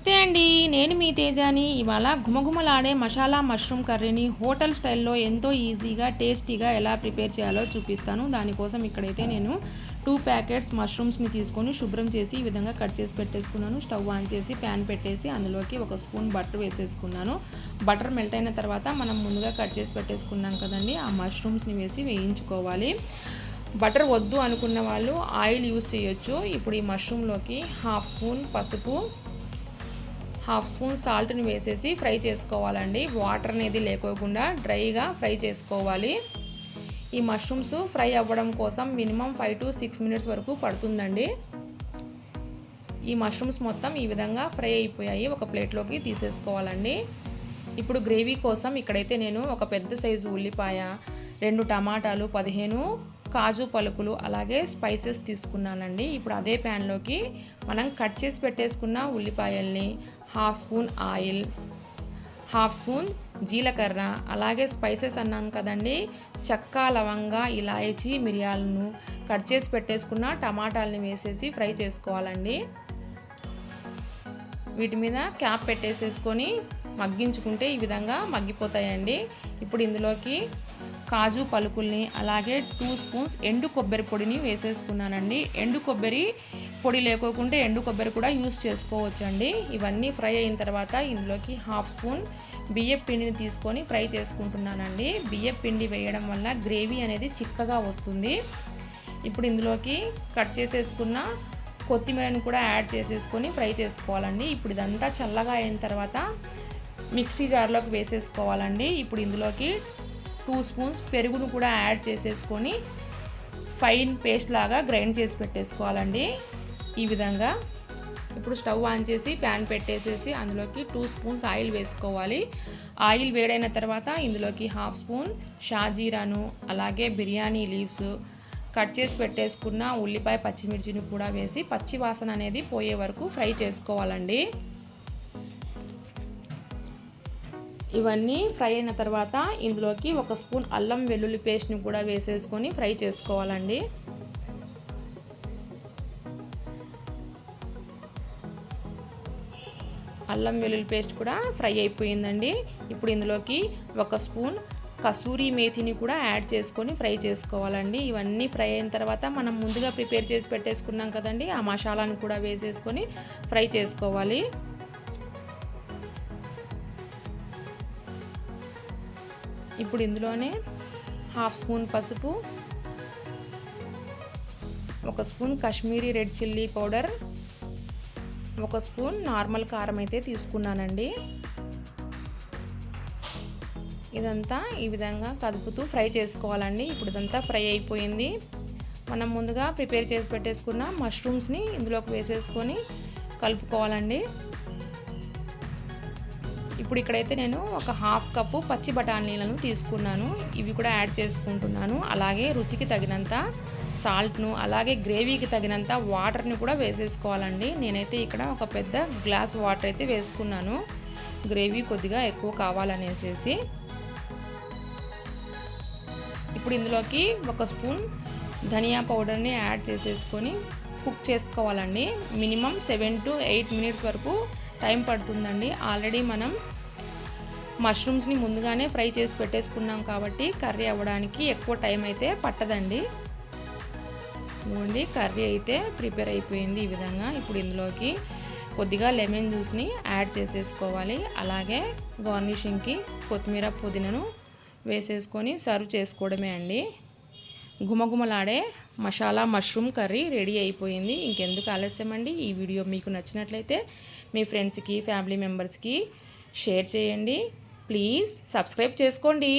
నమస్తే అండి, నేను మీ తేజాని. ఇవాళ గుమగుమలాడే మసాలా మష్రూమ్ కర్రీని హోటల్ స్టైల్లో ఎంతో ఈజీగా టేస్టీగా ఎలా ప్రిపేర్ చేయాలో చూపిస్తాను. దానికోసం ఇక్కడైతే నేను 2 ప్యాకెట్స్ మష్రూమ్స్ని తీసుకొని శుభ్రం చేసి ఈ విధంగా కట్ చేసి పెట్టేసుకున్నాను. స్టవ్ ఆన్ చేసి ప్యాన్ పెట్టేసి అందులోకి 1 స్పూన్ బటర్ వేసేసుకున్నాను. బటర్ మెల్ట్ అయిన తర్వాత మనం ముందుగా కట్ చేసి పెట్టేసుకున్నాం కదండి, ఆ మష్రూమ్స్ని వేసి వేయించుకోవాలి. బటర్ వద్దు అనుకున్న వాళ్ళు ఆయిల్ యూస్ చేయొచ్చు. ఇప్పుడు ఈ మష్రూమ్లోకి 1/2 స్పూన్ పసుపు, 1/2 స్పూన్ సాల్ట్ని వేసేసి ఫ్రై చేసుకోవాలండి. వాటర్ అనేది లేకోకుండా డ్రైగా ఫ్రై చేసుకోవాలి. ఈ మష్రూమ్స్ ఫ్రై అవ్వడం కోసం మినిమం 5 to 6 మినిట్స్ వరకు పడుతుందండి. ఈ మష్రూమ్స్ మొత్తం ఈ విధంగా ఫ్రై అయిపోయాయి. ఒక ప్లేట్లోకి తీసేసుకోవాలండి. ఇప్పుడు గ్రేవీ కోసం ఇక్కడైతే నేను ఒక పెద్ద సైజు ఉల్లిపాయ, 2 టమాటాలు, 15 కాజు పలుకులు, అలాగే స్పైసెస్ తీసుకున్నానండి. ఇప్పుడు అదే ప్యాన్లోకి మనం కట్ చేసి పెట్టేసుకున్న ఉల్లిపాయల్ని, 1/2 స్పూన్ ఆయిల్, 1/2 స్పూన్ జీలకర్ర, అలాగే స్పైసెస్ అన్నాను కదండి, చెక్క, లవంగా, ఇలాయచీ, మిరియాలను, కట్ చేసి పెట్టేసుకున్న టమాటాలని వేసేసి ఫ్రై చేసుకోవాలండి. వీటి మీద క్యాప్ పెట్టేసేసుకొని మగ్గించుకుంటే ఈ విధంగా మగ్గిపోతాయండి. ఇప్పుడు ఇందులోకి కాజు పలుకుల్ని, అలాగే 2 స్పూన్స్ ఎండు కొబ్బరి పొడిని వేసేసుకున్నానండి. ఎండు కొబ్బరి పొడి లేకోకుంటే ఎండు కొబ్బరి కూడా యూస్ చేసుకోవచ్చండి. ఇవన్నీ ఫ్రై అయిన తర్వాత ఇందులోకి 1/2 స్పూన్ బియ్యం పిండిని తీసుకొని ఫ్రై చేసుకుంటున్నానండి. బియ్యం పిండి వేయడం వల్ల గ్రేవీ అనేది చిక్కగా వస్తుంది. ఇప్పుడు ఇందులోకి కట్ చేసేసుకున్న కొత్తిమీరని కూడా యాడ్ చేసేసుకొని ఫ్రై చేసుకోవాలండి. ఇప్పుడు ఇదంతా చల్లగా అయిన తర్వాత మిక్సీ జార్లోకి వేసేసుకోవాలండి. ఇప్పుడు ఇందులోకి 2 స్పూన్స్ పెరుగును కూడా యాడ్ చేసేసుకొని ఫైన్ పేస్ట్ లాగా గ్రైండ్ చేసి పెట్టేసుకోవాలండి. ఈ విధంగా ఇప్పుడు స్టవ్ ఆన్ చేసి ప్యాన్ పెట్టేసేసి అందులోకి 2 స్పూన్స్ ఆయిల్ వేసుకోవాలి. ఆయిల్ వేడైన తర్వాత ఇందులోకి 1/2 స్పూన్ షాజీరాను, అలాగే బిర్యానీ లీవ్స్, కట్ చేసి పెట్టేసుకున్న ఉల్లిపాయ, పచ్చిమిర్చిని కూడా వేసి పచ్చి వాసన అనేది పోయే వరకు ఫ్రై చేసుకోవాలండి. ఇవన్నీ ఫ్రై అయిన తర్వాత ఇందులోకి 1 స్పూన్ అల్లం వెల్లుల్లి పేస్ట్ని కూడా వేసేసుకొని ఫ్రై చేసుకోవాలండి. అల్లం వెల్లుల్లి పేస్ట్ కూడా ఫ్రై అయిపోయిందండి. ఇప్పుడు ఇందులోకి 1 స్పూన్ కసూరి మేథిని కూడా యాడ్ చేసుకొని ఫ్రై చేసుకోవాలండి. ఇవన్నీ ఫ్రై అయిన తర్వాత మనం ముందుగా ప్రిపేర్ చేసి పెట్టేసుకున్నాం కదండి, ఆ మసాలాను కూడా వేసేసుకొని ఫ్రై చేసుకోవాలి. ఇప్పుడు ఇందులోనే 1/2 స్పూన్ పసుపు, 1 spoon Kashmiri red chilli powder, 1 spoon normal కారం అయితే తీసుకున్నానండి. ఇదంతా ఈ విధంగా కదుపుతూ ఫ్రై చేసుకోవాలండి. ఇప్పుడు ఇదంతా ఫ్రై అయిపోయింది. మనం ముందుగా ప్రిపేర్ చేసి పెట్టేసుకున్న మష్రూమ్స్ని ఇందులోకి వేసేసుకొని కలుపుకోవాలండి. ఇప్పుడు ఇక్కడైతే నేను ఒక 1/2 కప్పు పచ్చి బఠానీలను తీసుకున్నాను. ఇవి కూడా యాడ్ చేసుకుంటున్నాను. అలాగే రుచికి తగినంత సాల్ట్ను, అలాగే గ్రేవీకి తగినంత వాటర్ని కూడా వేసేసుకోవాలండి. నేనైతే ఇక్కడ ఒక పెద్ద గ్లాస్ వాటర్ అయితే వేసుకున్నాను, గ్రేవీ కొద్దిగా ఎక్కువ కావాలనేసి. ఇప్పుడు ఇందులోకి 1 స్పూన్ ధనియా పౌడర్ని యాడ్ చేసేసుకొని కుక్ చేసుకోవాలండి. మినిమం 7 to 8 మినిట్స్ వరకు టైం పడుతుందండి. ఆల్రెడీ మనం మష్రూమ్స్ని ముందుగానే ఫ్రై చేసి పెట్టేసుకున్నాం కాబట్టి కర్రీ అవ్వడానికి ఎక్కువ టైం అయితే పట్టదండి. ఇదిగోండి, కర్రీ అయితే ప్రిపేర్ అయిపోయింది ఈ విధంగా. ఇప్పుడు ఇందులోకి కొద్దిగా లెమన్ జ్యూస్ని యాడ్ చేసేసుకోవాలి. అలాగే గార్నిషింగ్కి కొత్తిమీర, పుదీనాను వేసేసుకొని సర్వ్ చేసుకోవడమే అండి. గుమగుమలాడే మసాలా మష్రూమ్ కర్రీ రెడీ అయిపోయింది. ఇంకెందుకు ఆలస్యం అండి, ఈ వీడియో మీకు నచ్చినట్లయితే మీ ఫ్రెండ్స్కి, ఫ్యామిలీ మెంబర్స్కి షేర్ చేయండి. ప్లీజ్ సబ్స్క్రైబ్ చేసుకోండి.